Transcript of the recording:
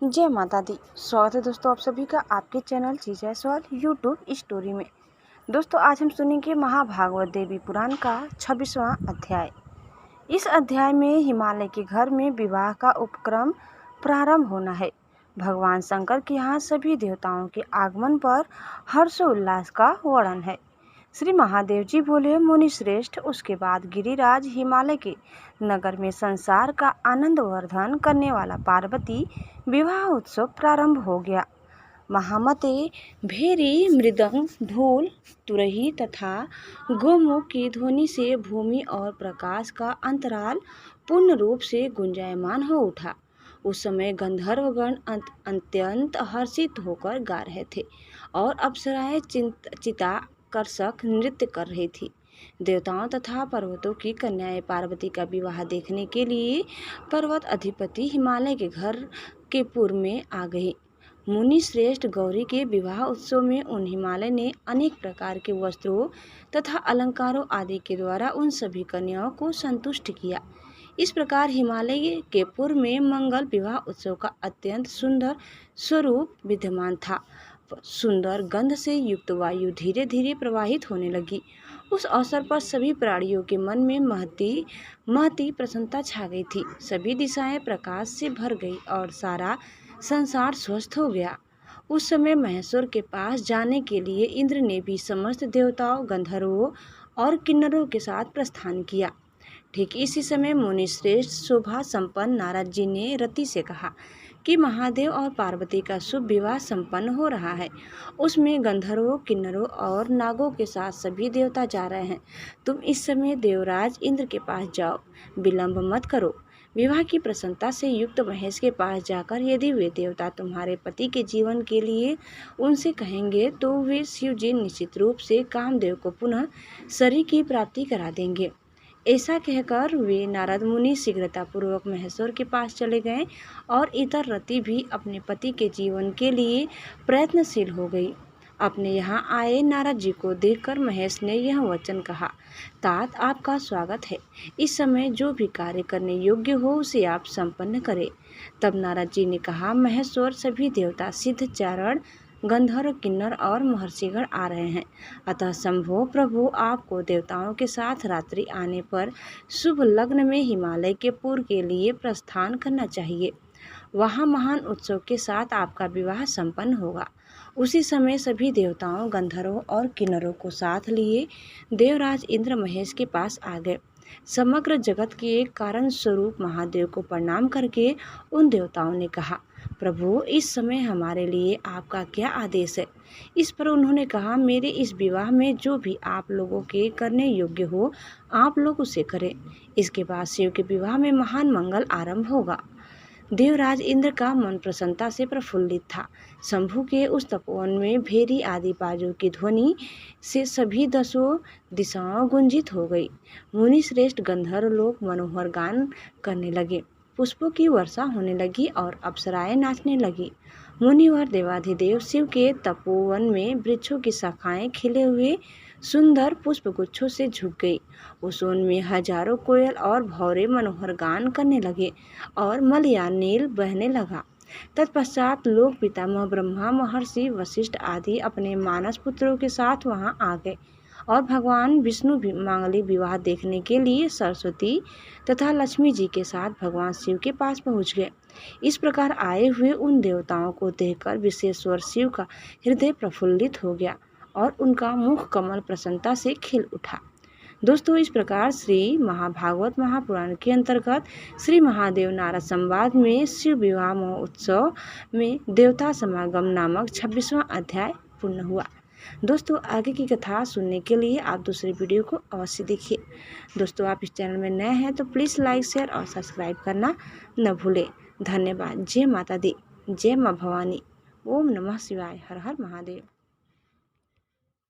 जय माता दी। स्वागत है दोस्तों आप सभी का आपके चैनल जी जायसवाल यूट्यूब स्टोरी में। दोस्तों आज हम सुनेंगे महाभागवत देवी पुराण का 26वां अध्याय। इस अध्याय में हिमालय के घर में विवाह का उपक्रम प्रारंभ होना है। भगवान शंकर के यहाँ सभी देवताओं के आगमन पर हर्षोल्लास का वर्णन है। श्री महादेव जी बोले, मुनि श्रेष्ठ, उसके बाद गिरिराज हिमालय के नगर में संसार का आनंद वर्धन करने वाला पार्वती विवाह उत्सव प्रारंभ हो गया। महामते भेरी, मृदंग, ढोल, तुरही तथा गोमुख की ध्वनि से भूमि और प्रकाश का अंतराल पूर्ण रूप से गुंजायमान हो उठा। उस समय गंधर्वगण अत्यंत हर्षित होकर गा रहे थे और अप्सराएं चित्ताकर्षक नृत्य कर रही थी। देवताओं तथा पर्वतों की कन्याएं पार्वती का विवाह देखने के लिए पर्वत अधिपति हिमालय के घर के पूर्व में आ गई। मुनि श्रेष्ठ, गौरी के विवाह उत्सव में उन हिमालय ने अनेक प्रकार के वस्त्रों तथा अलंकारों आदि के द्वारा उन सभी कन्याओं को संतुष्ट किया। इस प्रकार हिमालय के पूर्व में मंगल विवाह उत्सव का अत्यंत सुंदर स्वरूप विद्यमान था। सुंदर गंध से युक्त वायु धीरे धीरे प्रवाहित होने लगी। उस अवसर पर सभी प्राणियों के मन में महती प्रसन्नता छा गई थी। सभी दिशाएं प्रकाश से भर गई और सारा संसार स्वस्थ हो गया। उस समय महेश्वर के पास जाने के लिए इंद्र ने भी समस्त देवताओं, गंधर्वों और किन्नरों के साथ प्रस्थान किया। ठीक इसी समय मुनि श्रेष्ठ शोभा संपन्न नारद जी ने रति से कहा कि महादेव और पार्वती का शुभ विवाह संपन्न हो रहा है। उसमें गंधर्वों, किन्नरों और नागों के साथ सभी देवता जा रहे हैं। तुम इस समय देवराज इंद्र के पास जाओ, विलंब मत करो। विवाह की प्रसन्नता से युक्त महेश के पास जाकर यदि वे देवता तुम्हारे पति के जीवन के लिए उनसे कहेंगे तो वे शिव जी निश्चित रूप से कामदेव को पुनः शरीर की प्राप्ति करा देंगे। ऐसा कहकर वे नारद मुनि शीघ्रतापूर्वक महेश्वर के पास चले गए और इतर रति भी अपने पति के जीवन के लिए प्रयत्नशील हो गई। अपने यहाँ आए नारद जी को देखकर महेश ने यह वचन कहा, तात आपका स्वागत है। इस समय जो भी कार्य करने योग्य हो उसे आप संपन्न करें। तब नारद जी ने कहा, महेश्वर, सभी देवता, सिद्ध, चारण, गंधर्व, किन्नर और महर्षिगण आ रहे हैं। अतः शंभो प्रभु, आपको देवताओं के साथ रात्रि आने पर शुभ लग्न में हिमालय के पूर्व के लिए प्रस्थान करना चाहिए। वहाँ महान उत्सव के साथ आपका विवाह संपन्न होगा। उसी समय सभी देवताओं, गंधर्वों और किन्नरों को साथ लिए देवराज इंद्र महेश के पास आ गए। समग्र जगत के एक कारण स्वरूप महादेव को प्रणाम करके उन देवताओं ने कहा, प्रभु, इस समय हमारे लिए आपका क्या आदेश है? इस पर उन्होंने कहा, मेरे इस विवाह में जो भी आप लोगों के करने योग्य हो आप लोग उसे करें। इसके बाद शिव के विवाह में महान मंगल आरंभ होगा। देवराज इंद्र का मन प्रसन्नता से प्रफुल्लित था। शंभु के उस तपोवन में भेरी आदि बाजों की ध्वनि से सभी 10 दिशाओं गुंजित हो गई। मुनि श्रेष्ठ गंधर्व लोग मनोहर गान करने लगे, पुष्पों की वर्षा होने लगी और अप्सराएं नाचने लगी। मुनिवर देवाधिदेव शिव के तपोवन में वृक्षों की शाखाएं खिले हुए सुंदर पुष्प गुच्छों से झुक गई। उस वन में हजारों कोयल और भौरे मनोहर गान करने लगे और मलयान नील बहने लगा। तत्पश्चात लोक पितामह ब्रह्मा, महर्षि वशिष्ठ आदि अपने मानस पुत्रों के साथ वहां आ गए और भगवान विष्णु मांगलिक विवाह देखने के लिए सरस्वती तथा लक्ष्मी जी के साथ भगवान शिव के पास पहुंच गए। इस प्रकार आए हुए उन देवताओं को देखकर विश्वेश्वर शिव का हृदय प्रफुल्लित हो गया और उनका मुख कमल प्रसन्नता से खिल उठा। दोस्तों, इस प्रकार श्री महाभागवत महापुराण के अंतर्गत श्री महादेव नारद संवाद में शिव विवाह महोत्सव में देवता समागम नामक 26वां अध्याय पूर्ण हुआ। दोस्तों, आगे की कथा सुनने के लिए आप दूसरे वीडियो को अवश्य देखिए। दोस्तों, आप इस चैनल में नए हैं तो प्लीज़ लाइक, शेयर और सब्सक्राइब करना न भूलें। धन्यवाद। जय माता दी, जय माँ भवानी। ओम नमः शिवाय। हर हर महादेव।